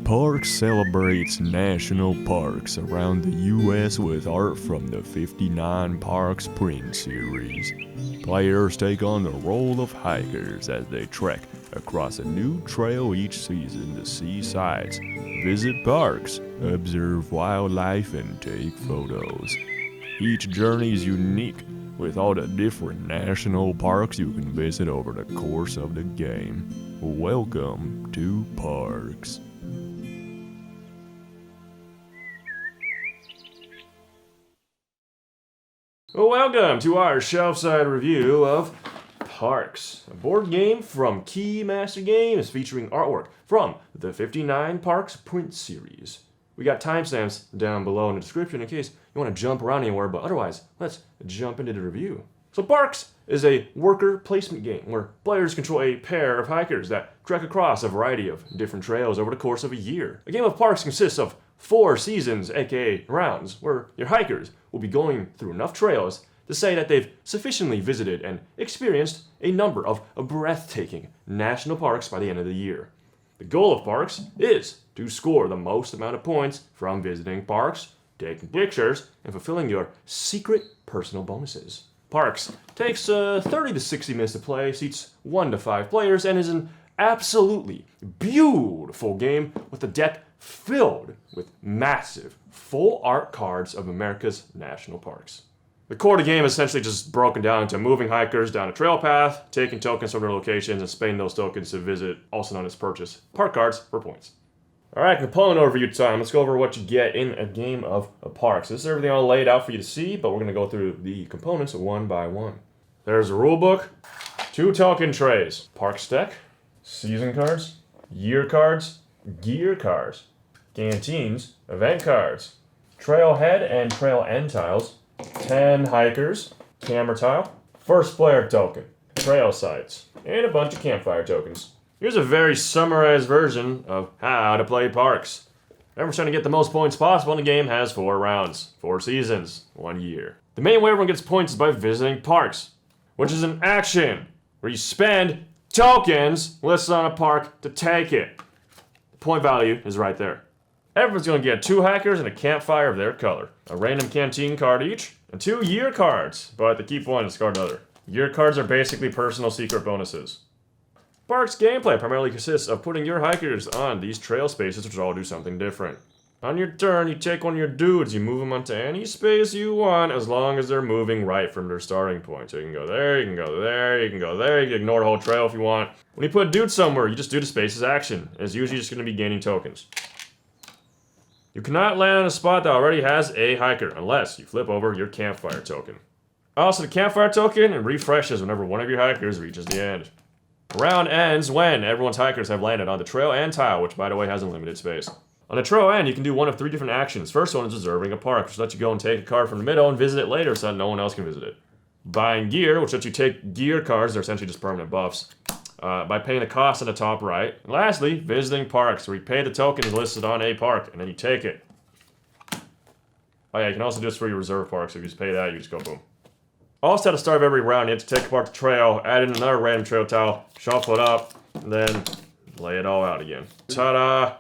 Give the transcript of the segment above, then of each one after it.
Parks celebrates national parks around the U.S. with art from the 59 Parks print series. Players take on the role of hikers as they trek across a new trail each season to see sights, visit parks, observe wildlife, and take photos. Each journey is unique, with all the different national parks you can visit over the course of the game. Welcome to Parks. Welcome to our Shelfside review of Parks, a board game from Keymaster Games featuring artwork from the 59 Parks print series. We got timestamps down below in the description in case you want to jump around anywhere, but otherwise, let's jump into the review. So Parks is a worker placement game where players control a pair of hikers that trek across a variety of different trails over the course of a year. A game of Parks consists of 4 seasons, aka rounds, where your hikers will be going through enough trails to say that they've sufficiently visited and experienced a number of breathtaking national parks by the end of the year. The goal of Parks is to score the most amount of points from visiting parks, taking pictures, and fulfilling your secret personal bonuses. Parks takes 30 to 60 minutes to play, seats 1 to 5 players, and is an absolutely beautiful game with a deck filled with massive, full art cards of America's national parks. The core of the game is essentially just broken down into moving hikers down a trail path, taking tokens from their locations, and spending those tokens to visit, also known as purchase, park cards for points. Alright, component overview time. Let's go over what you get in a game of Parks. This is everything all laid out for you to see, but we're going to go through the components one by one. There's a rulebook, 2 token trays, Parks deck, season cards, year cards, gear cards, canteens, event cards, trailhead and trail end tiles, 10 hikers, camera tile, first player token, trail sites, and a bunch of campfire tokens. Here's a very summarized version of how to play Parks. Everyone's trying to get the most points possible, and the game has 4 rounds, 4 seasons, 1 year. The main way everyone gets points is by visiting parks, which is an action where you spend tokens listed on a park to take it. The point value is right there. Everyone's going to get 2 hikers and a campfire of their color, a random canteen card each, and 2 year cards, but to keep one, discard another. Year cards are basically personal secret bonuses. Parks gameplay primarily consists of putting your hikers on these trail spaces, which all do something different. On your turn, you take one of your dudes, you move them onto any space you want, as long as they're moving right from their starting point. So you can go there, you can go there, you can go there, you can ignore the whole trail if you want. When you put a dude somewhere, you just do the space's action. It's usually just going to be gaining tokens. You cannot land on a spot that already has a hiker, unless you flip over your campfire token. Also, the campfire token refreshes whenever one of your hikers reaches the end. The round ends when everyone's hikers have landed on the trail and tile, which by the way has unlimited space. On the trail end, you can do one of 3 different actions. First one is observing a park, which lets you go and take a card from the middle and visit it later so that no one else can visit it. Buying gear, which lets you take gear cards, they're essentially just permanent buffs, by paying the cost on the top right. And lastly, visiting parks, where you pay the tokens listed on a park, and then you take it. Oh yeah, you can also do this for your reserve parks, so if you just pay that, you just go boom. Also, at the start of every round, you have to take apart the trail, add in another random trail tile, shuffle it up, and then lay it all out again. Ta-da!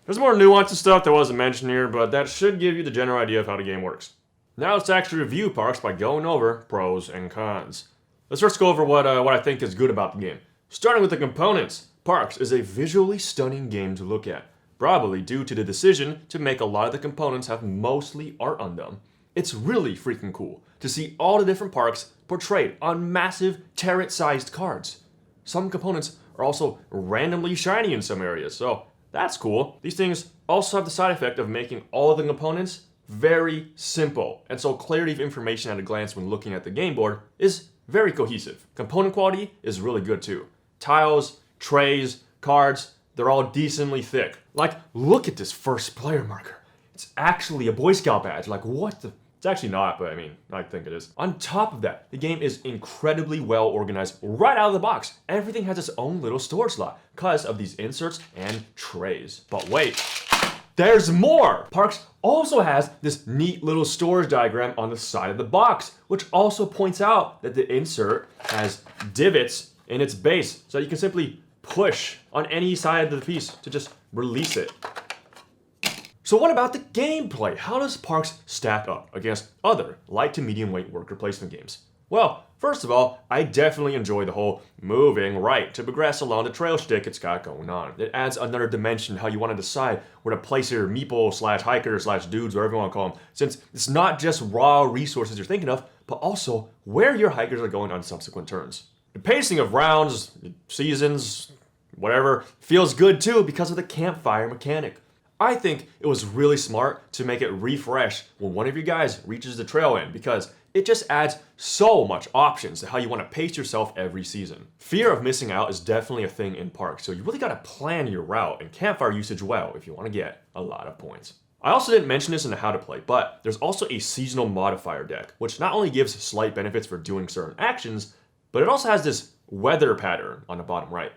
There's more nuanced stuff that wasn't mentioned here, but that should give you the general idea of how the game works. Now let's actually review Parks by going over pros and cons. Let's first go over what I think is good about the game. Starting with the components, Parks is a visually stunning game to look at, probably due to the decision to make a lot of the components have mostly art on them. It's really freaking cool to see all the different parks portrayed on massive tarot-sized cards. Some components are also randomly shiny in some areas, so that's cool. These things also have the side effect of making all of the components very simple, and so clarity of information at a glance when looking at the game board is very cohesive. Component quality is really good too. Tiles, trays, cards, they're all decently thick. Like, look at this first player marker. It's actually a Boy Scout badge. Like, what the? It's actually not, but I mean, I think it is. On top of that, the game is incredibly well organized right out of the box. Everything has its own little storage slot because of these inserts and trays. But wait, there's more! Parks also has this neat little storage diagram on the side of the box, which also points out that the insert has divots in its base, so you can simply push on any side of the piece to just release it. So what about the gameplay? How does Parks stack up against other light to medium weight worker placement games? Well, first of all, I definitely enjoy the whole moving right to progress along the trail shtick it's got going on. It adds another dimension how you want to decide where to place your meeple slash hiker slash dudes, whatever you want to call them, since it's not just raw resources you're thinking of, but also where your hikers are going on subsequent turns. The pacing of rounds, seasons, whatever, feels good too because of the campfire mechanic. I think it was really smart to make it refresh when one of you guys reaches the trail end because it just adds so much options to how you want to pace yourself every season. Fear of missing out is definitely a thing in Parks, so you really got to plan your route and campfire usage well if you want to get a lot of points. I also didn't mention this in the how to play, but there's also a seasonal modifier deck, which not only gives slight benefits for doing certain actions, but it also has this weather pattern on the bottom right,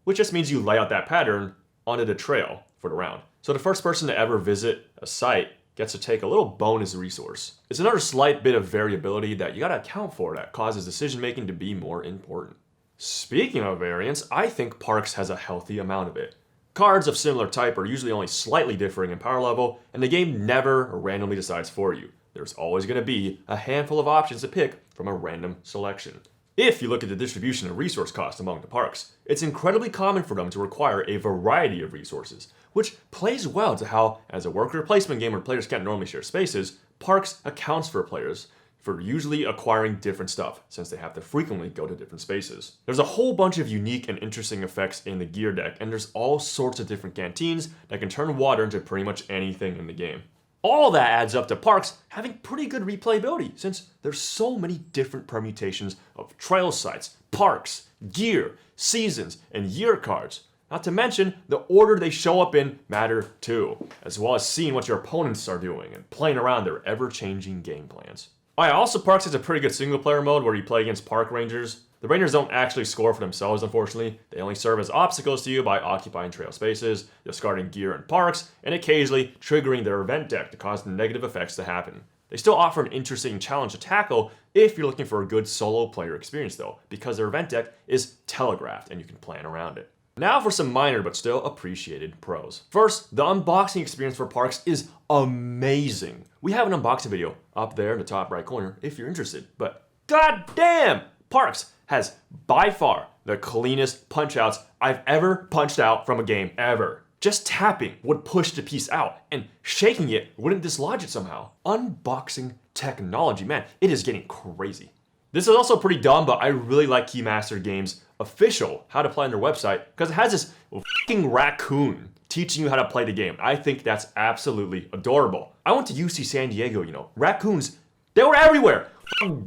which just means you lay out that pattern onto the trail for the round. So the first person to ever visit a site gets to take a little bonus resource. It's another slight bit of variability that you gotta account for that causes decision making to be more important. Speaking of variance, I think Parks has a healthy amount of it. Cards of similar type are usually only slightly differing in power level, and the game never randomly decides for you. There's always gonna be a handful of options to pick from a random selection. If you look at the distribution of resource cost among the parks, it's incredibly common for them to require a variety of resources, which plays well to how, as a worker placement game where players can't normally share spaces, Parks accounts for players for usually acquiring different stuff, since they have to frequently go to different spaces. There's a whole bunch of unique and interesting effects in the gear deck, and there's all sorts of different canteens that can turn water into pretty much anything in the game. All that adds up to Parks having pretty good replayability, since there's so many different permutations of trail sites, parks, gear, seasons, and year cards. Not to mention, the order they show up in matter too, as well as seeing what your opponents are doing and playing around their ever-changing game plans. Oh yeah, also Parks has a pretty good single-player mode where you play against park rangers. The rangers don't actually score for themselves, unfortunately. They only serve as obstacles to you by occupying trail spaces, discarding gear in parks, and occasionally triggering their event deck to cause the negative effects to happen. They still offer an interesting challenge to tackle if you're looking for a good solo player experience though, because their event deck is telegraphed and you can plan around it. Now for some minor but still appreciated pros. First, the unboxing experience for Parks is amazing. We have an unboxing video up there in the top right corner if you're interested, but goddamn! Parks has by far the cleanest punch outs I've ever punched out from a game ever. Just tapping would push the piece out, and shaking it wouldn't dislodge it somehow. Unboxing technology, man, it is getting crazy. This is also pretty dumb, but I really like Keymaster Games' official how to play on their website because it has this fucking raccoon teaching you how to play the game. I think that's absolutely adorable. I went to UC San Diego, raccoons, they were everywhere.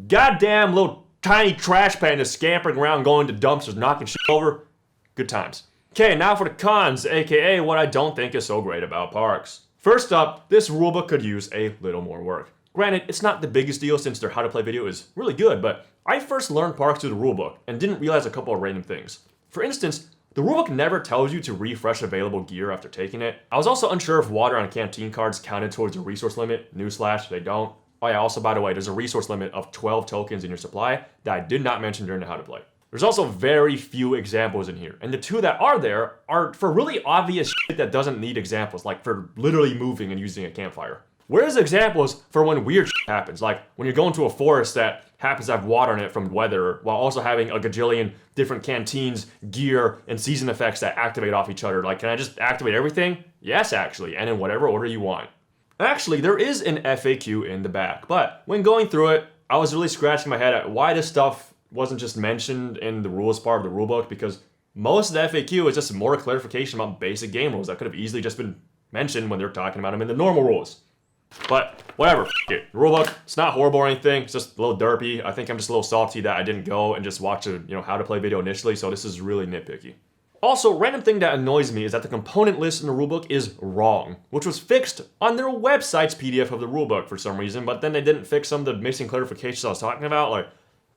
Goddamn little tiny trash pandas scampering around going to dumpsters, knocking shit over. Good times. Okay, now for the cons, aka what I don't think is so great about Parks. First up, this rulebook could use a little more work. Granted, it's not the biggest deal since their how to play video is really good, but I first learned Parks through the rulebook and didn't realize a couple of random things. For instance, the rulebook never tells you to refresh available gear after taking it. I was also unsure if water on canteen cards counted towards a resource limit. Newsflash, they don't. Oh yeah, also by the way, there's a resource limit of 12 tokens in your supply that I did not mention during the how to play. There's also very few examples in here, and the two that are there are for really obvious shit that doesn't need examples, like for literally moving and using a campfire. Where's examples for when weird shit happens, like when you're going to a forest that happens to have water in it from weather, while also having a gajillion different canteens, gear, and season effects that activate off each other. Like, can I just activate everything? Yes, actually, and in whatever order you want. Actually, there is an FAQ in the back, but when going through it, I was really scratching my head at why this stuff wasn't just mentioned in the rules part of the rulebook, because most of the FAQ is just more clarification about basic game rules that could have easily just been mentioned when they're talking about them in the normal rules. But whatever, it. The rulebook, it's not horrible or anything, it's just a little derpy. I think I'm just a little salty that I didn't go and just watch a how to play video initially, so this is really nitpicky. Also, random thing that annoys me is that the component list in the rulebook is wrong, which was fixed on their website's PDF of the rulebook for some reason, but then they didn't fix some of the missing clarifications I was talking about, like,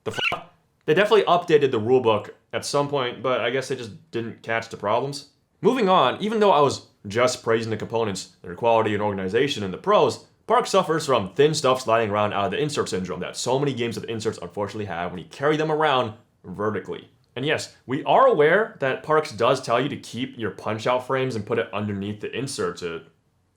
the f***. They definitely updated the rulebook at some point, but I guess they just didn't catch the problems. Moving on, even though I was just praising the components, their quality and organization, and the pros, Park suffers from thin stuff sliding around out of the insert syndrome that so many games with inserts unfortunately have when you carry them around vertically. And yes, we are aware that Parks does tell you to keep your punch-out frames and put it underneath the insert to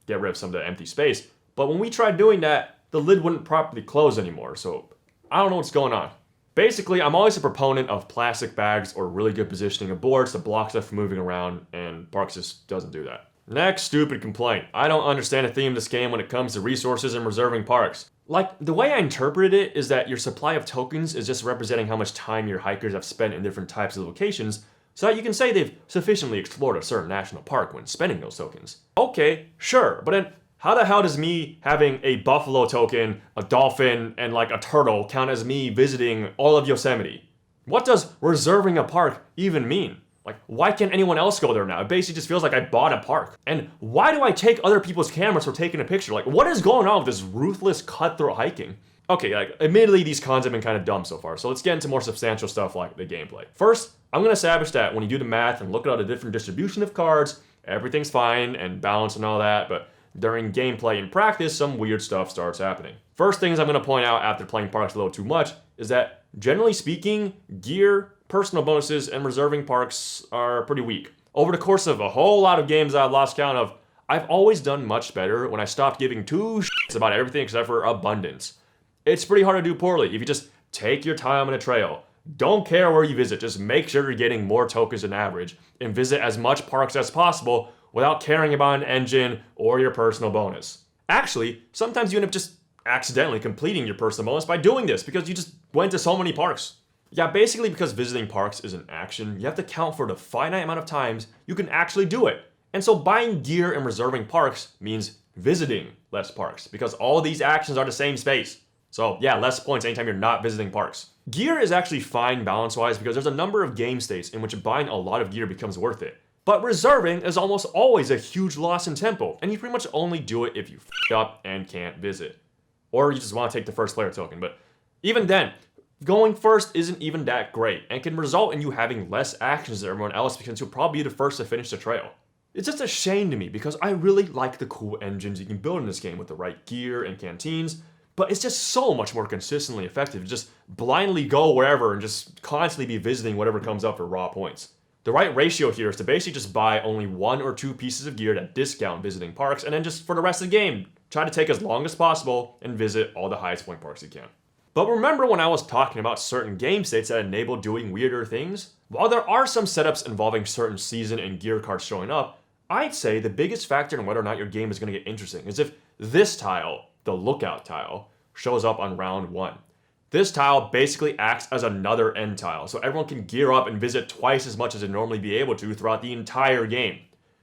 get rid of some of the empty space. But when we tried doing that, the lid wouldn't properly close anymore, so I don't know what's going on. Basically, I'm always a proponent of plastic bags or really good positioning of boards to block stuff from moving around, and Parks just doesn't do that. Next stupid complaint. I don't understand the theme of this game when it comes to resources and reserving parks. Like, the way I interpreted it is that your supply of tokens is just representing how much time your hikers have spent in different types of locations, so that you can say they've sufficiently explored a certain national park when spending those tokens. Okay, sure, but then how the hell does me having a buffalo token, a dolphin, and like a turtle count as me visiting all of Yosemite? What does reserving a park even mean? Like, why can't anyone else go there now? It basically just feels like I bought a park. And why do I take other people's cameras for taking a picture? Like, what is going on with this ruthless cutthroat hiking? Okay, like, admittedly, these cons have been kind of dumb so far, so let's get into more substantial stuff like the gameplay. First, I'm gonna establish that when you do the math and look at all the different distribution of cards, everything's fine and balanced and all that, but during gameplay and practice, some weird stuff starts happening. First things I'm gonna point out after playing Parks a little too much is that, generally speaking, gear, personal bonuses, and reserving parks are pretty weak. Over the course of a whole lot of games I've lost count of, I've always done much better when I stopped giving two shits about everything except for abundance. It's pretty hard to do poorly if you just take your time on a trail. Don't care where you visit, just make sure you're getting more tokens than average, and visit as much parks as possible without caring about an engine or your personal bonus. Actually, sometimes you end up just accidentally completing your personal bonus by doing this because you just went to so many parks. Yeah, basically because visiting parks is an action, you have to count for the finite amount of times you can actually do it. And so buying gear and reserving parks means visiting less parks because all these actions are the same space. So yeah, less points anytime you're not visiting parks. Gear is actually fine balance-wise because there's a number of game states in which buying a lot of gear becomes worth it. But reserving is almost always a huge loss in tempo, and you pretty much only do it if you f*** up and can't visit. Or you just want to take the first player token, but even then, going first isn't even that great, and can result in you having less actions than everyone else because you'll probably be the first to finish the trail. It's just a shame to me because I really like the cool engines you can build in this game with the right gear and canteens, but it's just so much more consistently effective to just blindly go wherever and just constantly be visiting whatever comes up for raw points. The right ratio here is to basically just buy only 1 or 2 pieces of gear that discount visiting parks, and then just for the rest of the game, try to take as long as possible and visit all the highest point parks you can. But remember when I was talking about certain game states that enable doing weirder things? While there are some setups involving certain season and gear cards showing up, I'd say the biggest factor in whether or not your game is going to get interesting is if this tile, the lookout tile, shows up on round 1. This tile basically acts as another end tile, so everyone can gear up and visit twice as much as they'd normally be able to throughout the entire game.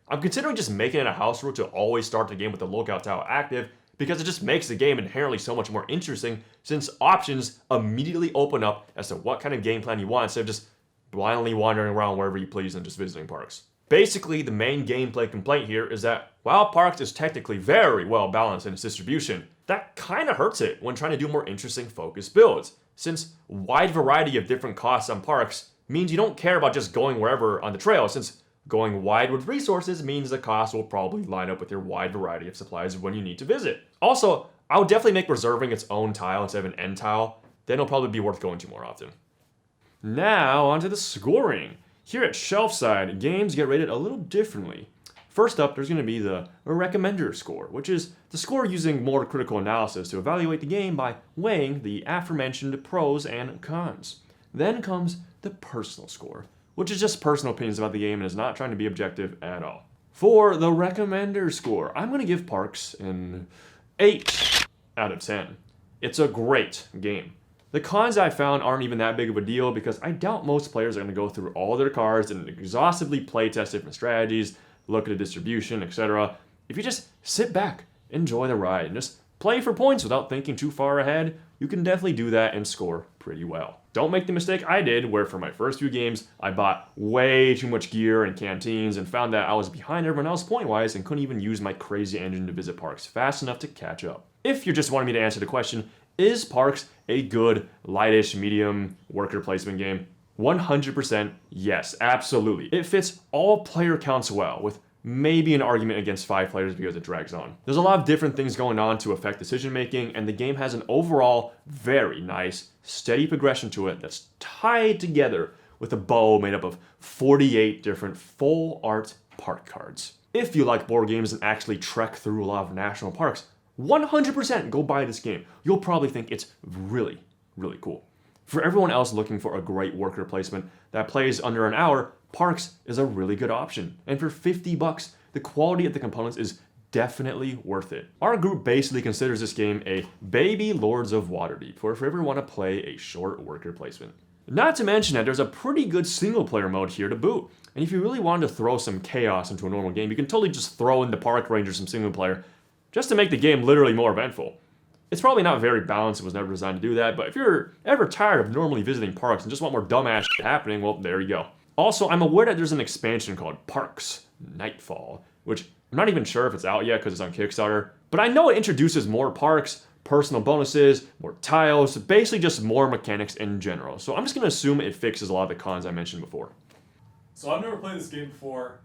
I'm considering just making it a house rule to always start the game with the lookout tile active because it just makes the game inherently so much more interesting since options immediately open up as to what kind of game plan you want instead of just blindly wandering around wherever you please and just visiting parks. Basically, the main gameplay complaint here is that while Parks is technically very well balanced in its distribution, that kind of hurts it when trying to do more interesting focused builds, since wide variety of different costs on Parks means you don't care about just going wherever on the trail, since going wide with resources means the cost will probably line up with your wide variety of supplies when you need to visit. Also, I would definitely make reserving its own tile instead of an end tile, then it'll probably be worth going to more often. Now, onto the scoring. Here at Shelfside, games get rated a little differently. First up, there's going to be the recommender score, which is the score using more critical analysis to evaluate the game by weighing the aforementioned pros and cons. Then comes the personal score, which is just personal opinions about the game and is not trying to be objective at all. For the recommender score, I'm going to give Parks an 8 out of 10. It's a great game. The cons I found aren't even that big of a deal because I doubt most players are going to go through all their cards and exhaustively playtest different strategies, look at the distribution, etc. If you just sit back, enjoy the ride, and just play for points without thinking too far ahead, you can definitely do that and score pretty well. Don't make the mistake I did, where for my first few games, I bought way too much gear and canteens and found that I was behind everyone else point-wise and couldn't even use my crazy engine to visit parks fast enough to catch up. If you're just wanting me to answer the question, is Parks a good, lightish, medium worker placement game? 100% yes, absolutely. It fits all player counts well, with maybe an argument against 5 players because it drags on. There's a lot of different things going on to affect decision making, and the game has an overall very nice, steady progression to it that's tied together with a bow made up of 48 different full art park cards. if you like board games and actually trek through a lot of national parks, 100% go buy this game. You'll probably think it's really, really cool. For everyone else looking for a great worker placement that plays under an hour, Parks is a really good option. And for $50, the quality of the components is definitely worth it. Our group basically considers this game a baby Lords of Waterdeep, for if you ever want to play a short worker placement. Not to mention that there's a pretty good single player mode here to boot. And if you really wanted to throw some chaos into a normal game, you can totally just throw in the Park Ranger some single player just to make the game literally more eventful. It's probably not very balanced, it was never designed to do that, but if you're ever tired of normally visiting parks and just want more dumbass shit happening, well, there you go. Also, I'm aware that there's an expansion called Parks Nightfall, which I'm not even sure if it's out yet because it's on Kickstarter, but I know it introduces more parks, personal bonuses, more tiles, basically just more mechanics in general. So I'm just going to assume it fixes a lot of the cons I mentioned before. So I've never played this game before.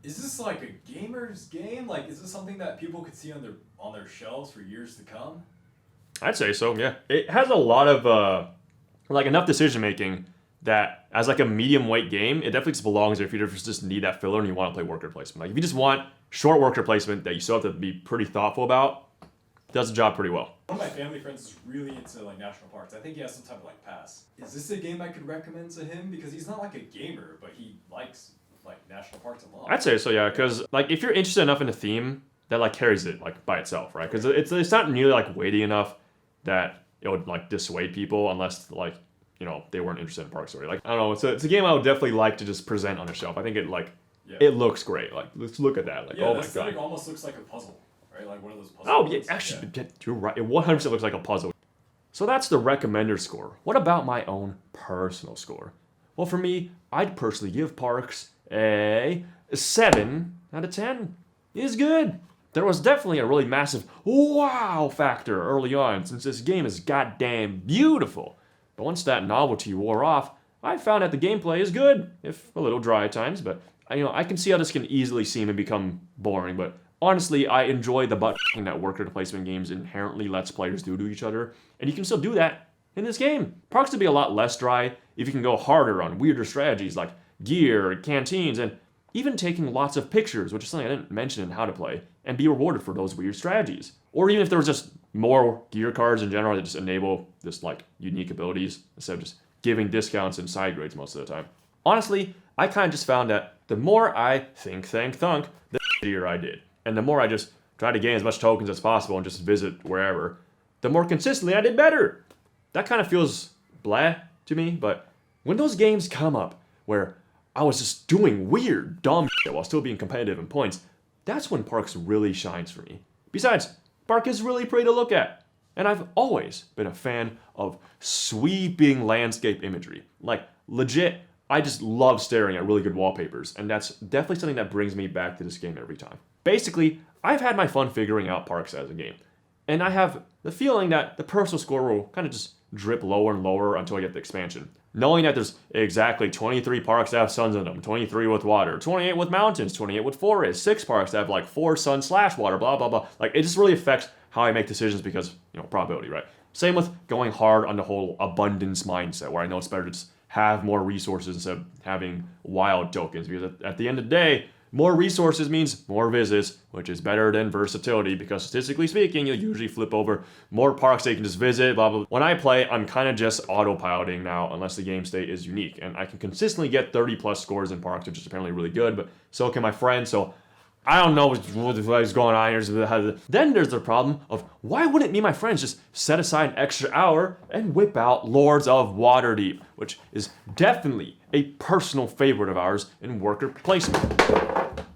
Is this like a gamer's game? Like, is this something that people could see on their shelves for years to come? I'd say so, yeah. It has a lot of, enough decision making that as like a medium weight game, it definitely just belongs there if you just need that filler and you want to play worker placement. Like if you just want short worker placement that you still have to be pretty thoughtful about, it does the job pretty well. One of my family friends is really into like national parks. I think he has some type of like pass. Is this a game I could recommend to him? Because he's not like a gamer, but he likes like national parks a lot. I'd say so, yeah, because like if you're interested enough in a theme, that like carries it like by itself, right? Because it's not nearly like weighty enough that it would like dissuade people unless like, you know, they weren't interested in park story. Like I don't know, it's a game I would definitely like to just present on a shelf. I think it like it looks great. Like let's look at that. Like oh my god, it almost looks like a puzzle, right? Like one of those puzzles. Oh yeah, actually, you're right. It 100% looks like a puzzle. So that's the recommender score. What about my own personal score? Well, for me, I'd personally give Parks a 7 out of 10. It's good. There was definitely a really massive wow factor early on, since this game is goddamn beautiful. But once that novelty wore off, I found that the gameplay is good, if a little dry at times, but I can see how this can easily seem and become boring, but honestly, I enjoy the butt-kicking that worker placement games inherently lets players do to each other, and you can still do that in this game. Parks to be a lot less dry if you can go harder on weirder strategies like gear, canteens, and even taking lots of pictures, which is something I didn't mention in how to play, and be rewarded for those weird strategies. Or even if there was just more gear cards in general that just enable this like unique abilities instead of just giving discounts and side grades most of the time. Honestly, I kind of just found that the more I think, thunk, the shittier I did. And the more I just try to gain as much tokens as possible and just visit wherever, the more consistently I did better. That kind of feels blah to me, but when those games come up where I was just doing weird, dumb shit while still being competitive in points, that's when Parks really shines for me. Besides, Park is really pretty to look at. And I've always been a fan of sweeping landscape imagery. Like, legit, I just love staring at really good wallpapers, and that's definitely something that brings me back to this game every time. Basically, I've had my fun figuring out Parks as a game, and I have the feeling that the personal score will kind of just drip lower and lower until I get the expansion. Knowing that there's exactly 23 parks that have suns in them, 23 with water, 28 with mountains, 28 with forests, 6 parks that have like 4 sun/water, blah, blah, blah. Like, it just really affects how I make decisions because, probability, right? Same with going hard on the whole abundance mindset, where I know it's better to just have more resources instead of having wild tokens, because at the end of the day, more resources means more visits, which is better than versatility, because statistically speaking, you'll usually flip over more parks that you can just visit, blah, blah, blah. When I play, I'm kind of just autopiloting now, unless the game state is unique, and I can consistently get 30 plus scores in parks, which is apparently really good, but so can my friends, so I don't know what's going on here. Then there's the problem of why wouldn't me and my friends just set aside an extra hour and whip out Lords of Waterdeep, which is definitely a personal favorite of ours in worker placement,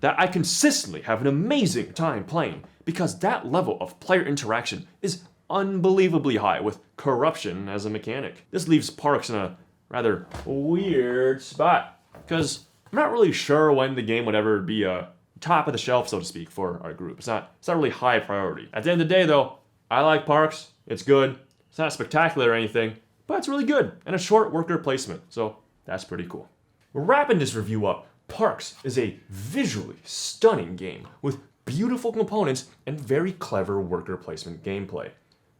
that I consistently have an amazing time playing because that level of player interaction is unbelievably high with corruption as a mechanic. This leaves Parks in a rather weird spot because I'm not really sure when the game would ever be a top of the shelf, so to speak, for our group. It's not really high priority. At the end of the day, though, I like Parks. It's good. It's not spectacular or anything, but it's really good and a short worker placement, so that's pretty cool. We're wrapping this review up. Parks is a visually stunning game with beautiful components and very clever worker placement gameplay.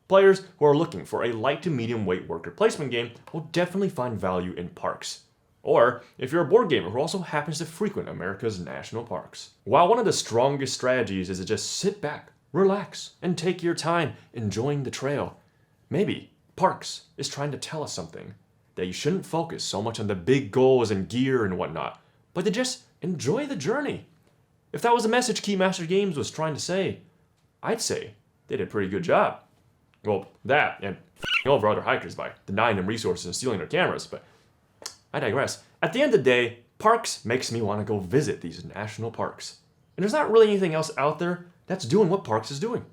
Players who are looking for a light to medium weight worker placement game will definitely find value in Parks. Or if you're a board gamer who also happens to frequent America's national parks. While one of the strongest strategies is to just sit back, relax, and take your time enjoying the trail, maybe parks is trying to tell us something. That you shouldn't focus so much on the big goals and gear and whatnot, but to just enjoy the journey. If that was the message Keymaster Games was trying to say, I'd say they did a pretty good job. Well, that, and over other hikers by denying them resources and stealing their cameras, but I digress. At the end of the day, parks makes me want to go visit these national parks. And there's not really anything else out there that's doing what parks is doing.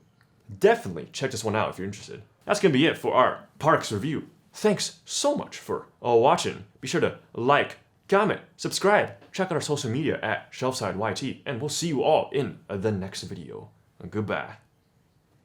Definitely check this one out if you're interested. That's going to be it for our parks review. Thanks so much for watching. Be sure to like, comment, subscribe, check out our social media at Shelfside YT, and we'll see you all in the next video. Goodbye.